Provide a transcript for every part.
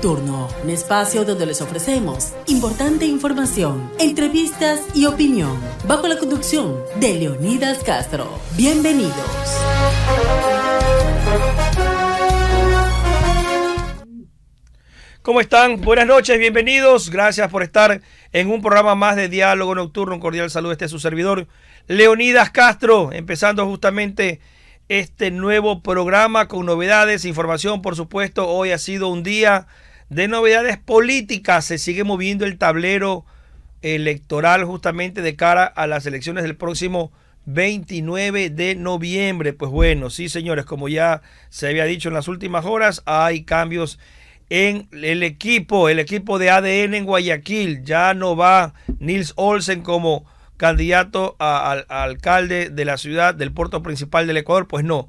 Nocturno, un espacio donde les ofrecemos importante información, entrevistas y opinión, bajo la conducción de Leonidas Castro. Bienvenidos. ¿Cómo están? Buenas noches, bienvenidos. Gracias por estar en un programa más de Diálogo Nocturno. Un cordial saludo. Este es su servidor, Leonidas Castro, empezando justamente este nuevo programa con novedades, información, por supuesto. Hoy ha sido un día de novedades políticas. Se sigue moviendo el tablero electoral justamente de cara a las elecciones del próximo 29 de noviembre. Pues bueno, sí, señores, como ya se había dicho en las últimas horas, hay cambios en el equipo de ADN en Guayaquil. Ya no va Nils Olsen como candidato a alcalde de la ciudad del puerto principal del Ecuador. Pues no,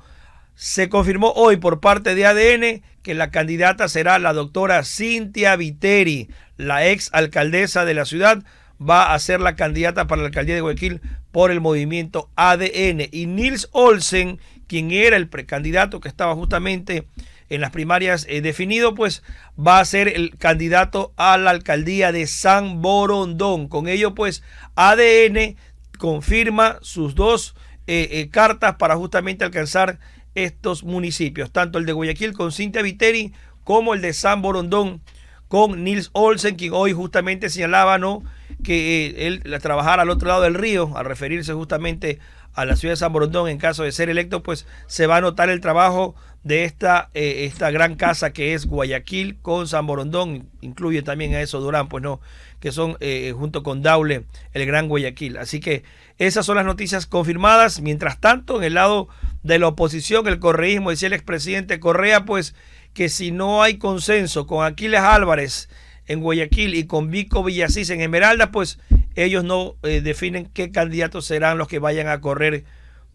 se confirmó hoy por parte de ADN que la candidata será la doctora Cynthia Viteri, la ex alcaldesa de la ciudad. Va a ser la candidata para la alcaldía de Guayaquil por el movimiento ADN. Y Nils Olsen, quien era el precandidato que estaba justamente en las primarias definido, pues va a ser el candidato a la alcaldía de San Borondón. Con ello, pues ADN confirma sus dos cartas para justamente alcanzar estos municipios, tanto el de Guayaquil con Cynthia Viteri como el de San Borondón con Nils Olsen, quien hoy justamente señalaba, ¿no?, que él trabajara al otro lado del río, al referirse justamente a la ciudad de San Borondón. En caso de ser electo, pues se va a notar el trabajo de esta gran casa que es Guayaquil con San Borondón. Incluye también a eso Durán, pues no, que son junto con Daule el Gran Guayaquil. Así que esas son las noticias confirmadas. Mientras tanto, en el lado de la oposición, el correísmo, decía el expresidente Correa, pues que si no hay consenso con Aquiles Álvarez en Guayaquil y con Vico Villasís en Esmeralda, pues ellos no definen qué candidatos serán los que vayan a correr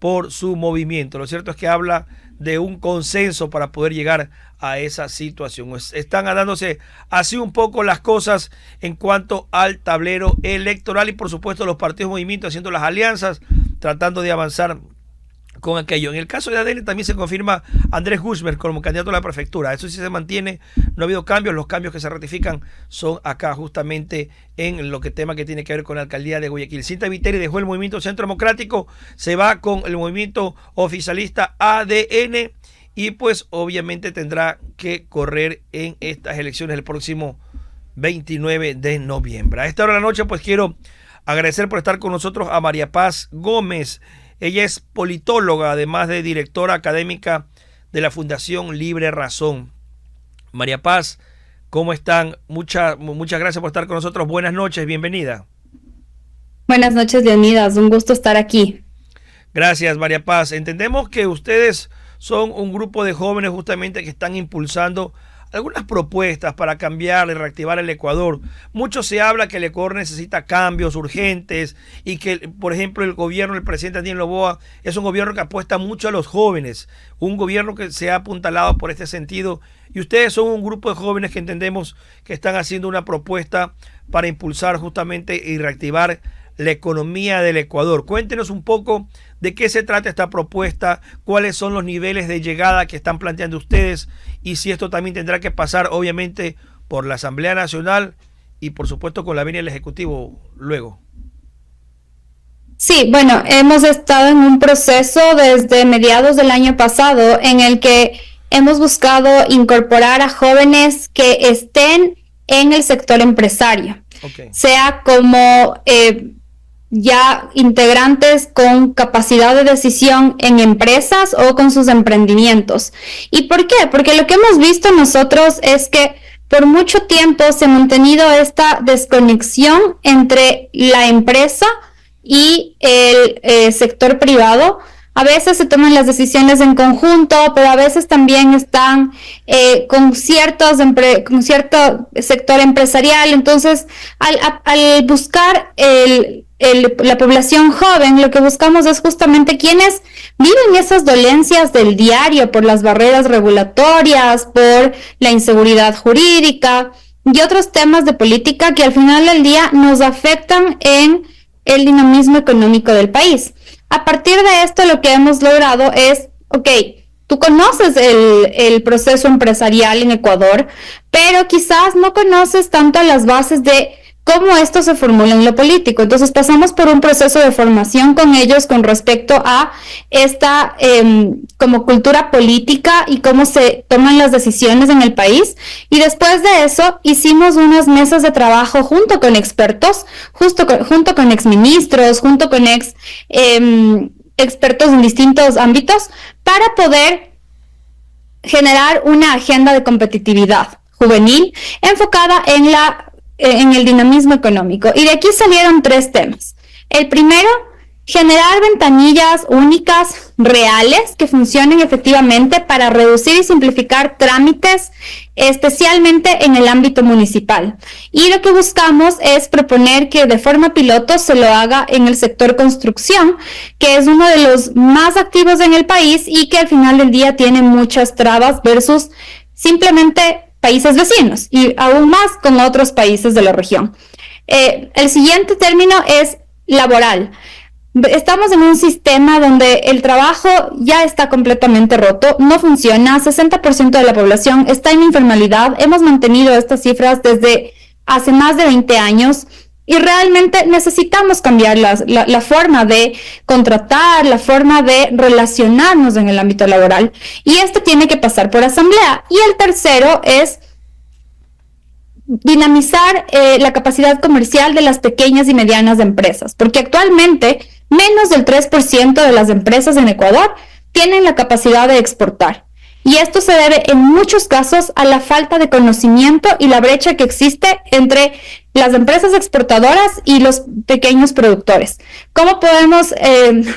por su movimiento. Lo cierto es que habla de un consenso para poder llegar a esa situación. Están dándose así un poco las cosas en cuanto al tablero electoral y por supuesto los partidos movimientos haciendo las alianzas, tratando de avanzar con aquello. En el caso de ADN también se confirma Andrés Guzmán como candidato a la prefectura. Eso sí se mantiene, no ha habido cambios. Los cambios que se ratifican son acá justamente en lo que tema que tiene que ver con la alcaldía de Guayaquil. Cynthia Viteri dejó el movimiento Centro Democrático, se va con el movimiento oficialista ADN y pues obviamente tendrá que correr en estas elecciones el próximo 29 de noviembre. A esta hora de la noche pues quiero agradecer por estar con nosotros a María Paz Gómez. Ella es politóloga, además de directora académica de la Fundación Libre Razón. María Paz, ¿cómo están? Muchas gracias por estar con nosotros. Buenas noches, bienvenida. Buenas noches, Leonidas. Un gusto estar aquí. Gracias, María Paz. Entendemos que ustedes son un grupo de jóvenes justamente que están impulsando algunas propuestas para cambiar y reactivar el Ecuador. Mucho se habla que el Ecuador necesita cambios urgentes y que, por ejemplo, el gobierno del presidente Daniel Noboa es un gobierno que apuesta mucho a los jóvenes, un gobierno que se ha apuntalado por este sentido. Y ustedes son un grupo de jóvenes que entendemos que están haciendo una propuesta para impulsar justamente y reactivar la economía del Ecuador. Cuéntenos un poco de qué se trata esta propuesta, cuáles son los niveles de llegada que están planteando ustedes y si esto también tendrá que pasar obviamente por la Asamblea Nacional y por supuesto con la venia del Ejecutivo luego. Sí, bueno, hemos estado en un proceso desde mediados del año pasado en el que hemos buscado incorporar a jóvenes que estén en el sector empresario, sea como ya integrantes con capacidad de decisión en empresas o con sus emprendimientos. ¿Y por qué? Porque lo que hemos visto nosotros es que por mucho tiempo se ha mantenido esta desconexión entre la empresa y el sector privado. A veces se toman las decisiones en conjunto, pero a veces también están con cierto sector empresarial. Entonces, al buscar la población joven, lo que buscamos es justamente quienes viven esas dolencias del diario por las barreras regulatorias, por la inseguridad jurídica y otros temas de política que al final del día nos afectan en el dinamismo económico del país. A partir de esto, lo que hemos logrado es, Tú conoces el proceso empresarial en Ecuador, pero quizás no conoces tanto las bases de cómo esto se formula en lo político. Entonces pasamos por un proceso de formación con ellos con respecto a esta como cultura política y cómo se toman las decisiones en el país. Y después de eso hicimos unas mesas de trabajo junto con expertos, junto con exministros, junto con expertos en distintos ámbitos para poder generar una agenda de competitividad juvenil enfocada en el dinamismo económico. Y de aquí salieron 3 temas. El primero, generar ventanillas únicas, reales, que funcionen efectivamente para reducir y simplificar trámites, especialmente en el ámbito municipal. Y lo que buscamos es proponer que de forma piloto se lo haga en el sector construcción, que es uno de los más activos en el país y que al final del día tiene muchas trabas versus simplemente países vecinos y aún más con otros países de la región. El siguiente término es laboral. Estamos en un sistema donde el trabajo ya está completamente roto, no funciona, 60% de la población está en informalidad, hemos mantenido estas cifras desde hace más de 20 años y realmente necesitamos cambiar la forma de contratar, la forma de relacionarnos en el ámbito laboral y esto tiene que pasar por asamblea. Y el tercero es dinamizar la capacidad comercial de las pequeñas y medianas empresas, porque actualmente menos del 3% de las empresas en Ecuador tienen la capacidad de exportar. Y esto se debe en muchos casos a la falta de conocimiento y la brecha que existe entre las empresas exportadoras y los pequeños productores. ¿Cómo podemos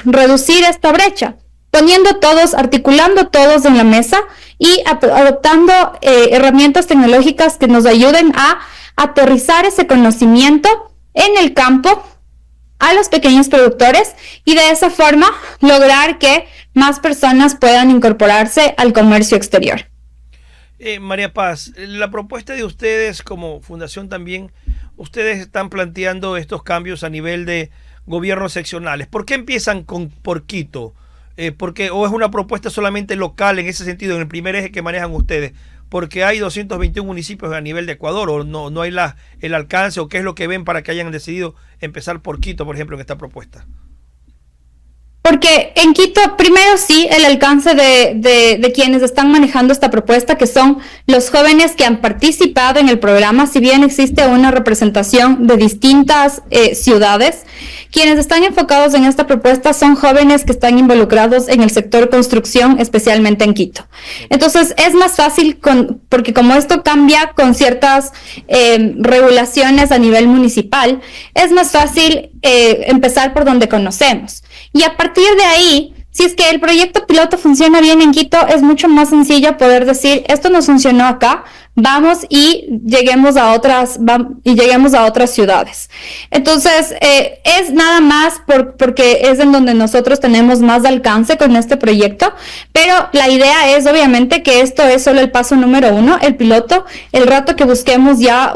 reducir esta brecha? Poniendo todos, articulando todos en la mesa y adoptando herramientas tecnológicas que nos ayuden a aterrizar ese conocimiento en el campo a los pequeños productores y de esa forma lograr que más personas puedan incorporarse al comercio exterior. María Paz, la propuesta de ustedes como fundación también, ustedes están planteando estos cambios a nivel de gobiernos seccionales. ¿Por qué empiezan por Quito? ¿O es una propuesta solamente local en ese sentido, en el primer eje que manejan ustedes? Porque hay 221 municipios a nivel de Ecuador, o no hay el alcance, o qué es lo que ven para que hayan decidido empezar por Quito, por ejemplo, en esta propuesta. Porque en Quito, primero sí, el alcance de quienes están manejando esta propuesta, que son los jóvenes que han participado en el programa, si bien existe una representación de distintas ciudades, quienes están enfocados en esta propuesta son jóvenes que están involucrados en el sector construcción, especialmente en Quito. Entonces, es más fácil, porque como esto cambia con ciertas regulaciones a nivel municipal, es más fácil empezar por donde conocemos. Y a partir de ahí, si es que el proyecto piloto funciona bien en Quito, es mucho más sencillo poder decir, esto nos funcionó acá, vamos y lleguemos a otras ciudades. Entonces, es nada más porque es en donde nosotros tenemos más alcance con este proyecto, pero la idea es obviamente que esto es solo el paso número 1, el piloto. El rato que busquemos ya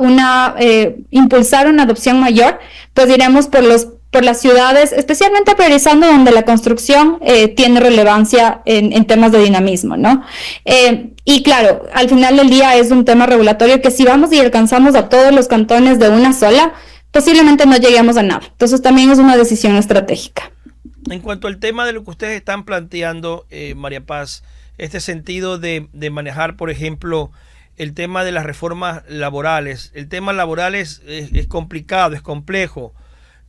impulsar una adopción mayor, pues iremos por las ciudades, especialmente priorizando donde la construcción tiene relevancia en temas de dinamismo, ¿no? Y claro, al final del día es un tema regulatorio que si vamos y alcanzamos a todos los cantones de una sola, posiblemente no lleguemos a nada. Entonces también es una decisión estratégica. En cuanto al tema de lo que ustedes están planteando, María Paz, este sentido de manejar, por ejemplo, el tema de las reformas laborales. El tema laboral es complicado, es complejo.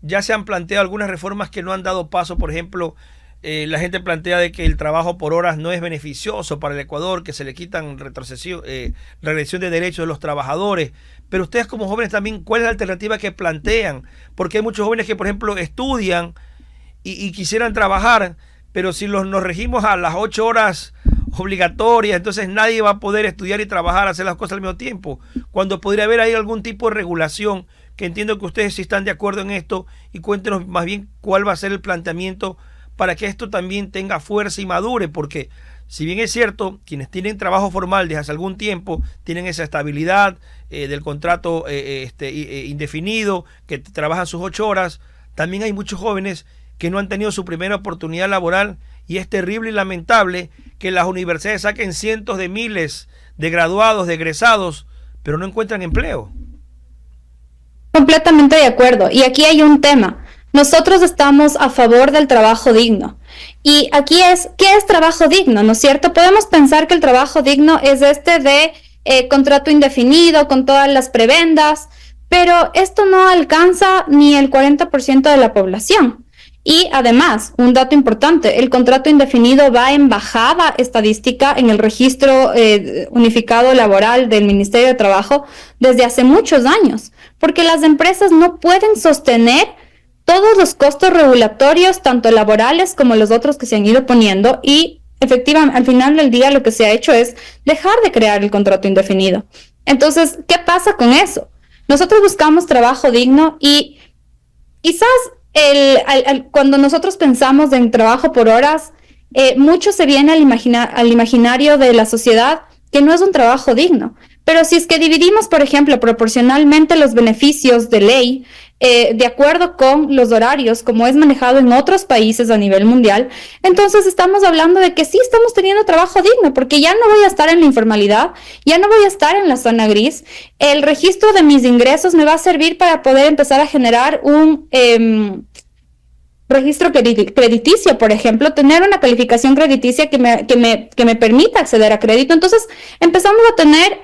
Ya se han planteado algunas reformas que no han dado paso, por ejemplo, la gente plantea de que el trabajo por horas no es beneficioso para el Ecuador, que se le quitan regresión de derechos de los trabajadores. Pero ustedes como jóvenes también, ¿cuál es la alternativa que plantean? Porque hay muchos jóvenes que, por ejemplo, estudian y quisieran trabajar, pero si nos regimos a las 8 horas obligatorias, entonces nadie va a poder estudiar y trabajar, hacer las cosas al mismo tiempo, cuando podría haber ahí algún tipo de regulación, que entiendo que ustedes sí están de acuerdo en esto, y cuéntenos más bien cuál va a ser el planteamiento para que esto también tenga fuerza y madure, porque si bien es cierto, quienes tienen trabajo formal desde hace algún tiempo tienen esa estabilidad del contrato indefinido, que trabajan sus 8 horas, también hay muchos jóvenes que no han tenido su primera oportunidad laboral y es terrible y lamentable que las universidades saquen cientos de miles de graduados, de egresados, pero no encuentran empleo. Completamente de acuerdo. Y aquí hay un tema. Nosotros estamos a favor del trabajo digno. Y aquí ¿qué es trabajo digno? ¿No es cierto? Podemos pensar que el trabajo digno es de contrato indefinido, con todas las prebendas, pero esto no alcanza ni el 40% de la población. Y además, un dato importante, el contrato indefinido va en bajada estadística en el registro unificado laboral del Ministerio de Trabajo desde hace muchos años, porque las empresas no pueden sostener todos los costos regulatorios, tanto laborales como los otros que se han ido poniendo, y efectivamente, al final del día lo que se ha hecho es dejar de crear el contrato indefinido. Entonces, ¿qué pasa con eso? Nosotros buscamos trabajo digno y quizás cuando nosotros pensamos en trabajo por horas, mucho se viene al imaginario de la sociedad que no es un trabajo digno. Pero si es que dividimos, por ejemplo, proporcionalmente los beneficios de ley, de acuerdo con los horarios, como es manejado en otros países a nivel mundial, entonces estamos hablando de que sí estamos teniendo trabajo digno, porque ya no voy a estar en la informalidad, ya no voy a estar en la zona gris. El registro de mis ingresos me va a servir para poder empezar a generar un registro crediticio, por ejemplo, tener una calificación crediticia que me permita acceder a crédito. Entonces empezamos a tener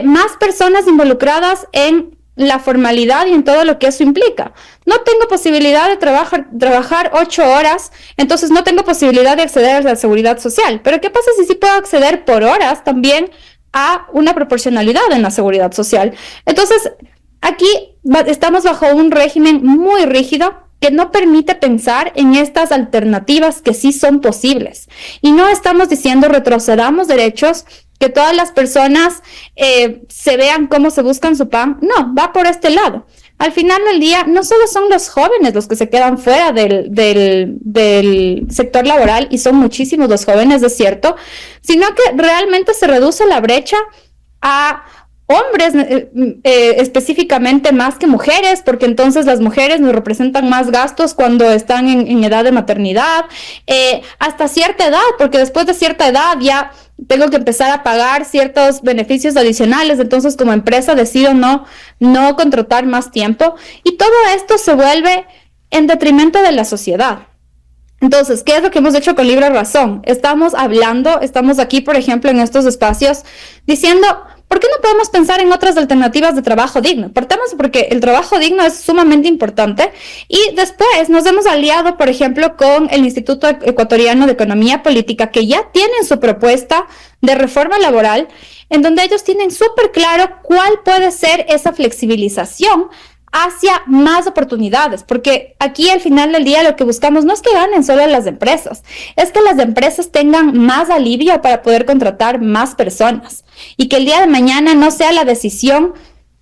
más personas involucradas en la formalidad y en todo lo que eso implica. No tengo posibilidad de trabajar 8 horas, entonces no tengo posibilidad de acceder a la seguridad social. Pero ¿qué pasa si sí puedo acceder por horas también a una proporcionalidad en la seguridad social? Entonces, aquí estamos bajo un régimen muy rígido que no permite pensar en estas alternativas que sí son posibles. Y no estamos diciendo retrocedamos derechos, que todas las personas se vean cómo se buscan su pan. No, va por este lado. Al final del día, no solo son los jóvenes los que se quedan fuera del sector laboral, y son muchísimos los jóvenes, es cierto, sino que realmente se reduce la brecha a hombres específicamente más que mujeres, porque entonces las mujeres nos representan más gastos cuando están en edad de maternidad, hasta cierta edad, porque después de cierta edad ya tengo que empezar a pagar ciertos beneficios adicionales, entonces como empresa decido no contratar más tiempo, y todo esto se vuelve en detrimento de la sociedad. Entonces, ¿qué es lo que hemos hecho con Libre Razón? Estamos aquí, por ejemplo, en estos espacios, diciendo, ¿por qué no podemos pensar en otras alternativas de trabajo digno? Partamos porque el trabajo digno es sumamente importante, y después nos hemos aliado, por ejemplo, con el Instituto Ecuatoriano de Economía Política, que ya tienen su propuesta de reforma laboral, en donde ellos tienen súper claro cuál puede ser esa flexibilización hacia más oportunidades, porque aquí al final del día lo que buscamos no es que ganen solo las empresas, es que las empresas tengan más alivio para poder contratar más personas, y que el día de mañana no sea la decisión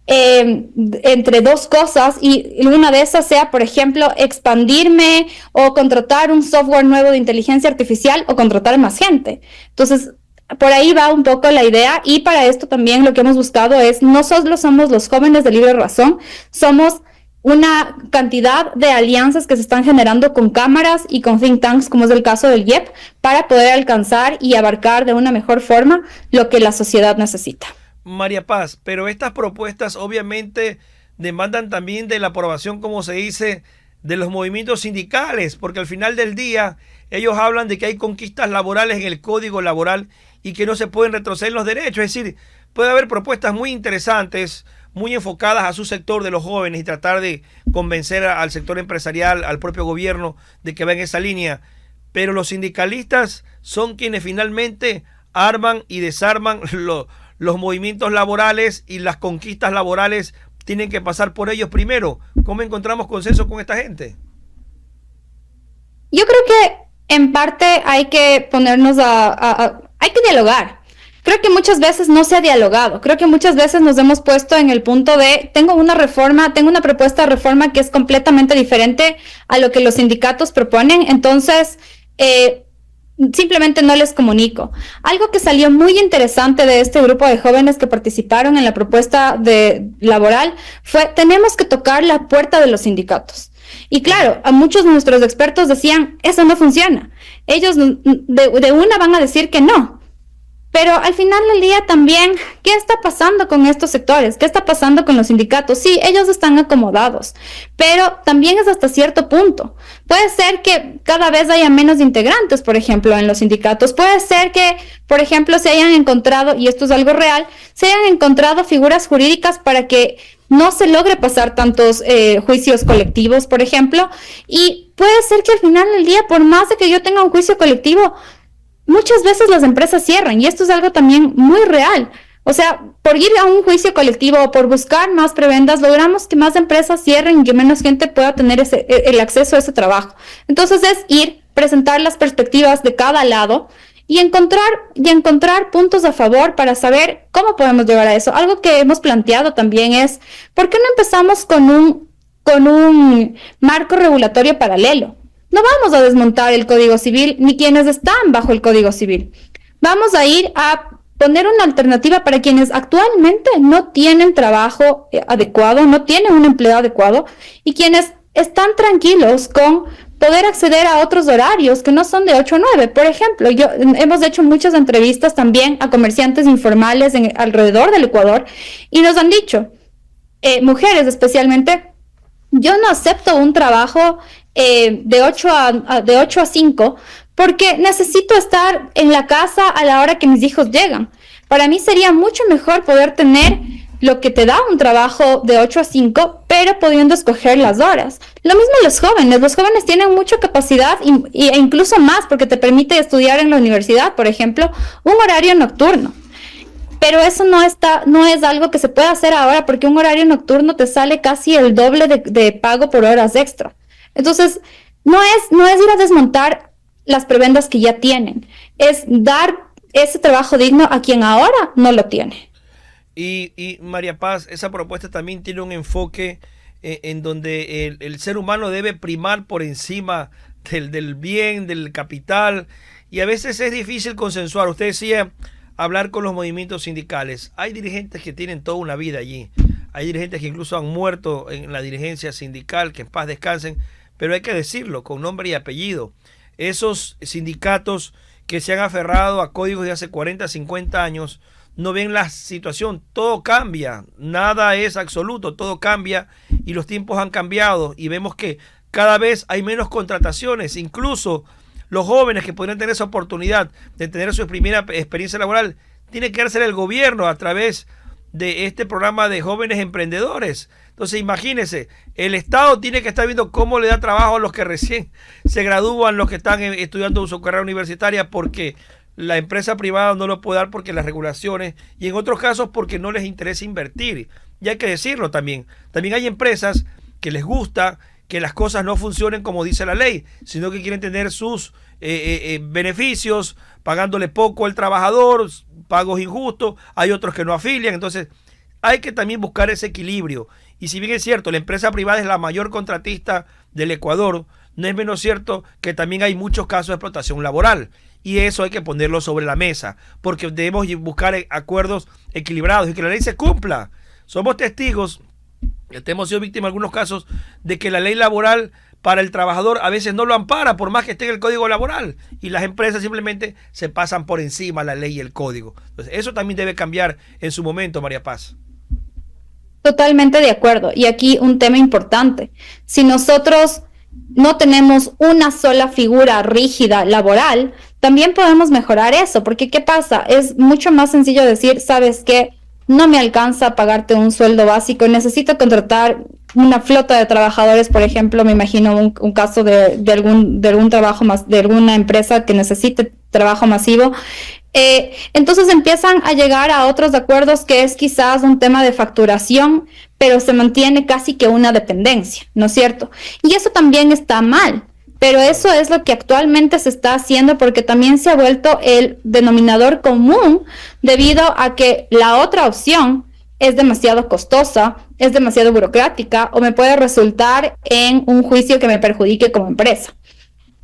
entre dos cosas, y una de esas sea, por ejemplo, expandirme o contratar un software nuevo de inteligencia artificial o contratar más gente. Entonces, por ahí va un poco la idea, y para esto también lo que hemos buscado es, no solo somos los jóvenes de Libre Razón, somos una cantidad de alianzas que se están generando con cámaras y con think tanks, como es el caso del IEP, para poder alcanzar y abarcar de una mejor forma lo que la sociedad necesita. María Paz, pero estas propuestas obviamente demandan también de la aprobación, como se dice, de los movimientos sindicales, porque al final del día ellos hablan de que hay conquistas laborales en el Código Laboral y que no se pueden retroceder los derechos. Es decir, puede haber propuestas muy interesantes, muy enfocadas a su sector de los jóvenes, y tratar de convencer al sector empresarial, al propio gobierno, de que va en esa línea. Pero los sindicalistas son quienes finalmente arman y desarman los movimientos laborales, y las conquistas laborales tienen que pasar por ellos primero. ¿Cómo encontramos consenso con esta gente? Yo creo que en parte hay que ponernos hay que dialogar. Creo que muchas veces no se ha dialogado. Creo que muchas veces nos hemos puesto en el punto de, tengo una propuesta de reforma que es completamente diferente a lo que los sindicatos proponen, entonces simplemente no les comunico. Algo que salió muy interesante de este grupo de jóvenes que participaron en la propuesta laboral fue, tenemos que tocar la puerta de los sindicatos. Y claro, a muchos de nuestros expertos decían, eso no funciona. ellos de una van a decir que no. Pero al final del día también, ¿qué está pasando con estos sectores? ¿Qué está pasando con los sindicatos? Sí, ellos están acomodados, pero también es hasta cierto punto. Puede ser que cada vez haya menos integrantes, por ejemplo, en los sindicatos. Puede ser que, por ejemplo, se hayan encontrado, y esto es algo real, se hayan encontrado figuras jurídicas para que no se logre pasar tantos juicios colectivos, por ejemplo. Y puede ser que al final del día, por más de que yo tenga un juicio colectivo, muchas veces las empresas cierran, y esto es algo también muy real. O sea, por ir a un juicio colectivo o por buscar más prebendas, logramos que más empresas cierren y que menos gente pueda tener el acceso a ese trabajo. Entonces es ir, presentar las perspectivas de cada lado y encontrar puntos a favor para saber cómo podemos llegar a eso. Algo que hemos planteado también es, ¿por qué no empezamos con un marco regulatorio paralelo? No vamos a desmontar el Código Civil ni quienes están bajo el Código Civil. Vamos a ir a poner una alternativa para quienes actualmente no tienen trabajo adecuado, no tienen un empleo adecuado y quienes están tranquilos con poder acceder a otros horarios que no son de 8 a 9. Por ejemplo, hemos hecho muchas entrevistas también a comerciantes informales alrededor del Ecuador y nos han dicho, mujeres especialmente, yo no acepto un trabajo de 8 a 5 porque necesito estar en la casa a la hora que mis hijos llegan. Para mí sería mucho mejor poder tener lo que te da un trabajo de 8 a 5, pero pudiendo escoger las horas. Lo mismo los jóvenes tienen mucha capacidad e incluso más porque te permite estudiar en la universidad, por ejemplo, un horario nocturno. Pero eso no es algo que se pueda hacer ahora porque un horario nocturno te sale casi el doble de pago por horas extra. Entonces, no es ir a desmontar las prebendas que ya tienen, es dar ese trabajo digno a quien ahora no lo tiene. Y María Paz, esa propuesta también tiene un enfoque en donde el ser humano debe primar por encima del bien, del capital, y a veces es difícil consensuar. Usted decía hablar con los movimientos sindicales. Hay dirigentes que tienen toda una vida allí. Hay dirigentes que incluso han muerto en la dirigencia sindical, que en paz descansen, pero hay que decirlo con nombre y apellido. Esos sindicatos que se han aferrado a códigos de hace 40, 50 años, no ven la situación. Todo cambia, nada es absoluto, todo cambia y los tiempos han cambiado y vemos que cada vez hay menos contrataciones. Incluso los jóvenes que podrían tener esa oportunidad de tener su primera experiencia laboral, tiene que hacer el gobierno a través de este programa de jóvenes emprendedores. Entonces imagínense, el Estado tiene que estar viendo cómo le da trabajo a los que recién se gradúan, los que están estudiando su carrera universitaria, porque la empresa privada no lo puede dar porque las regulaciones, y en otros casos porque no les interesa invertir. Y hay que decirlo también. También hay empresas que les gusta que las cosas no funcionen como dice la ley, sino que quieren tener sus beneficios, pagándole poco al trabajador, pagos injustos. Hay otros que no afilian. Entonces hay que también buscar ese equilibrio. Y si bien es cierto, la empresa privada es la mayor contratista del Ecuador, no es menos cierto que también hay muchos casos de explotación laboral. Y eso hay que ponerlo sobre la mesa, porque debemos buscar acuerdos equilibrados y que la ley se cumpla. Somos testigos, hemos sido víctimas en algunos casos, de que la ley laboral para el trabajador a veces no lo ampara, por más que esté en el código laboral. Y las empresas simplemente se pasan por encima la ley y el código. Entonces, eso también debe cambiar en su momento, María Paz. Totalmente de acuerdo. Y aquí un tema importante. Si nosotros no tenemos una sola figura rígida laboral, también podemos mejorar eso, porque ¿qué pasa? Es mucho más sencillo decir, ¿sabes qué? No me alcanza a pagarte un sueldo básico, necesito contratar una flota de trabajadores, por ejemplo, me imagino un caso de algún trabajo más, de alguna empresa que necesite trabajo masivo. Entonces empiezan a llegar a otros acuerdos que es quizás un tema de facturación, pero se mantiene casi que una dependencia, ¿no es cierto? Y eso también está mal, pero eso es lo que actualmente se está haciendo porque también se ha vuelto el denominador común debido a que la otra opción es demasiado costosa, es demasiado burocrática o me puede resultar en un juicio que me perjudique como empresa.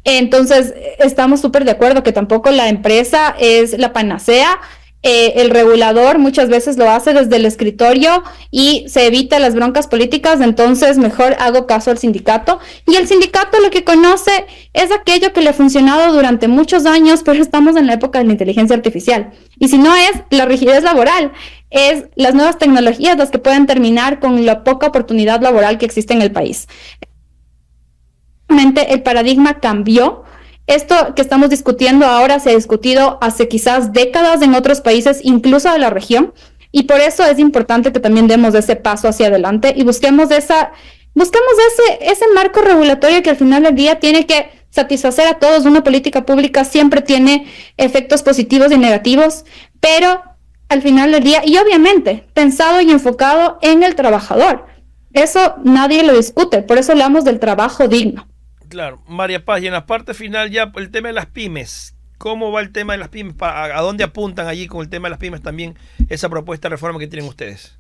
Entonces, estamos súper de acuerdo que tampoco la empresa es la panacea El regulador muchas veces lo hace desde el escritorio y se evita las broncas políticas, entonces mejor hago caso al sindicato. Y el sindicato lo que conoce es aquello que le ha funcionado durante muchos años, pero estamos en la época de la inteligencia artificial. Y si no es la rigidez laboral, es las nuevas tecnologías las que pueden terminar con la poca oportunidad laboral que existe en el país. El paradigma cambió. Esto que estamos discutiendo ahora se ha discutido hace quizás décadas en otros países, incluso de la región, y por eso es importante que también demos ese paso hacia adelante y busquemos ese marco regulatorio que al final del día tiene que satisfacer a todos. Una política pública siempre tiene efectos positivos y negativos, pero al final del día, y obviamente pensado y enfocado en el trabajador. Eso nadie lo discute, por eso hablamos del trabajo digno. Claro, María Paz, y en la parte final ya el tema de las pymes, ¿cómo va el tema de las pymes? ¿A dónde apuntan allí con el tema de las pymes también esa propuesta de reforma que tienen ustedes?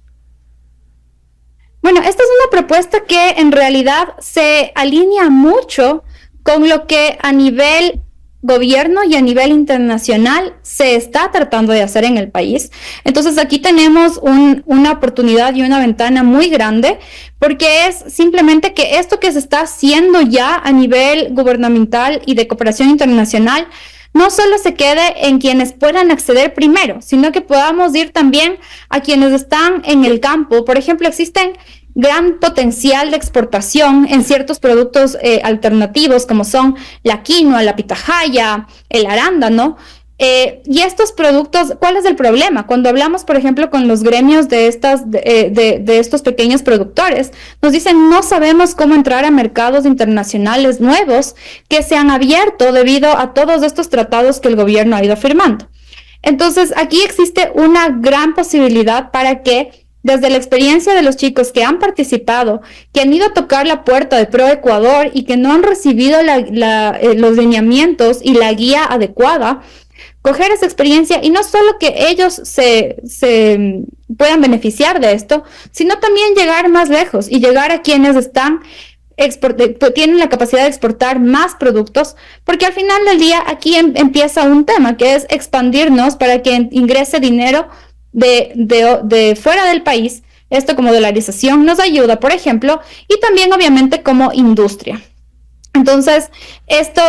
Bueno, esta es una propuesta que en realidad se alinea mucho con lo que a nivel gobierno y a nivel internacional se está tratando de hacer en el país. Entonces aquí tenemos una oportunidad y una ventana muy grande, porque es simplemente que esto que se está haciendo ya a nivel gubernamental y de cooperación internacional no solo se quede en quienes puedan acceder primero, sino que podamos ir también a quienes están en el campo. Por ejemplo, existen gran potencial de exportación en ciertos productos alternativos como son la quinoa, la pitahaya, el arándano. Y estos productos, ¿cuál es el problema? Cuando hablamos, por ejemplo, con los gremios de estos pequeños productores, nos dicen no sabemos cómo entrar a mercados internacionales nuevos que se han abierto debido a todos estos tratados que el gobierno ha ido firmando. Entonces, aquí existe una gran posibilidad para que desde la experiencia de los chicos que han participado, que han ido a tocar la puerta de ProEcuador y que no han recibido los lineamientos y la guía adecuada, coger esa experiencia y no solo que ellos se puedan beneficiar de esto, sino también llegar más lejos y llegar a quienes tienen la capacidad de exportar más productos, porque al final del día aquí empieza un tema que es expandirnos para que ingrese dinero de fuera del país. Esto como dolarización nos ayuda, por ejemplo, y también obviamente como industria. Entonces, esto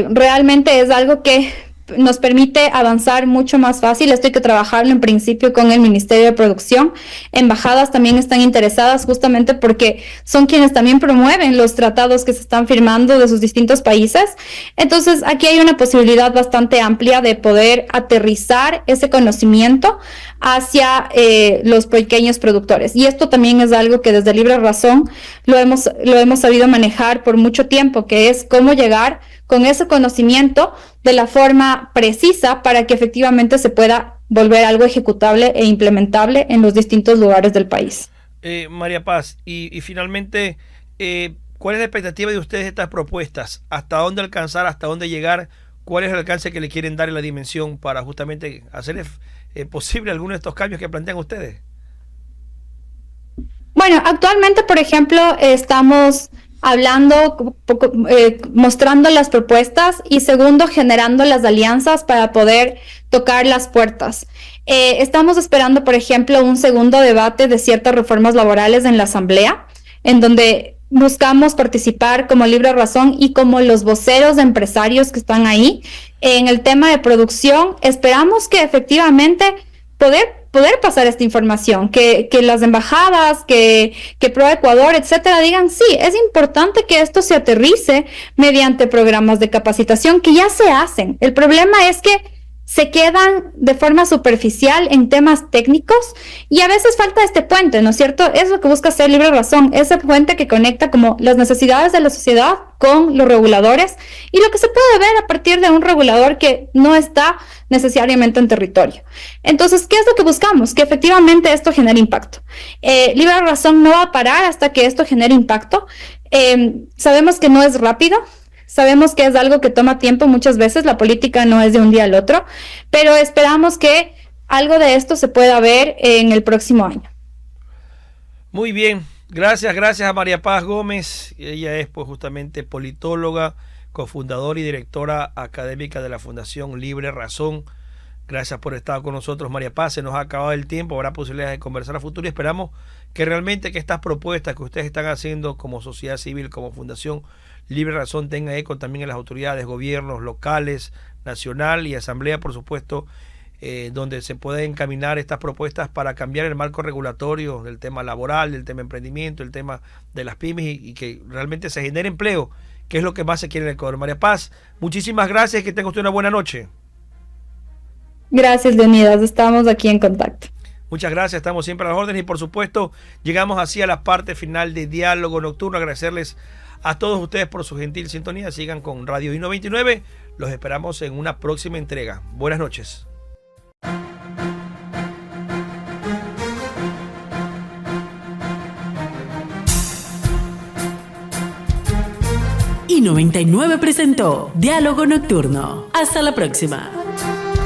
realmente es algo que nos permite avanzar mucho más fácil. Esto hay que trabajarlo en principio con el Ministerio de Producción. Embajadas también están interesadas justamente porque son quienes también promueven los tratados que se están firmando de sus distintos países. Entonces, aquí hay una posibilidad bastante amplia de poder aterrizar ese conocimiento hacia los pequeños productores. Y esto también es algo que desde Libre Razón lo hemos sabido manejar por mucho tiempo, que es cómo llegar con ese conocimiento de la forma precisa para que efectivamente se pueda volver algo ejecutable e implementable en los distintos lugares del país. María Paz, y finalmente, ¿cuál es la expectativa de ustedes de estas propuestas? ¿Hasta dónde alcanzar? ¿Hasta dónde llegar? ¿Cuál es el alcance que le quieren dar en la dimensión para justamente hacer posible algunos de estos cambios que plantean ustedes? Bueno, actualmente, por ejemplo, estamos hablando, mostrando las propuestas y segundo, generando las alianzas para poder tocar las puertas. Estamos esperando, por ejemplo, un segundo debate de ciertas reformas laborales en la Asamblea, en donde buscamos participar como Libre Razón y como los voceros de empresarios que están ahí. En el tema de producción, esperamos que efectivamente poder pasar esta información, que las embajadas, que ProEcuador, etcétera, digan sí, es importante que esto se aterrice mediante programas de capacitación que ya se hacen. El problema es que se quedan de forma superficial en temas técnicos y a veces falta este puente, ¿no es cierto? Es lo que busca hacer Libre Razón, ese puente que conecta como las necesidades de la sociedad con los reguladores y lo que se puede ver a partir de un regulador que no está necesariamente en territorio. Entonces, ¿qué es lo que buscamos? Que efectivamente esto genere impacto. Libre Razón no va a parar hasta que esto genere impacto. Sabemos que no es rápido. Sabemos que es algo que toma tiempo muchas veces, la política no es de un día al otro, pero esperamos que algo de esto se pueda ver en el próximo año. Muy bien, gracias a María Paz Gómez. Ella es pues justamente politóloga, cofundadora y directora académica de la Fundación Libre Razón. Gracias por estar con nosotros, María Paz. Se nos ha acabado el tiempo, habrá posibilidades de conversar a futuro y esperamos que realmente que estas propuestas que ustedes están haciendo como sociedad civil, como Fundación Libre Razón, tengan eco también en las autoridades, gobiernos locales, nacional y asamblea, por supuesto, donde se pueden encaminar estas propuestas para cambiar el marco regulatorio del tema laboral, del tema emprendimiento, el tema de las pymes y que realmente se genere empleo, que es lo que más se quiere en el Ecuador. María Paz, muchísimas gracias y que tenga usted una buena noche. Gracias, Leonidas. Estamos aquí en contacto. Muchas gracias, estamos siempre a las órdenes y por supuesto llegamos así a la parte final de Diálogo Nocturno. Agradecerles a todos ustedes por su gentil sintonía. Sigan con Radio I-99. Los esperamos en una próxima entrega. Buenas noches. I-99 presentó Diálogo Nocturno. Hasta la próxima.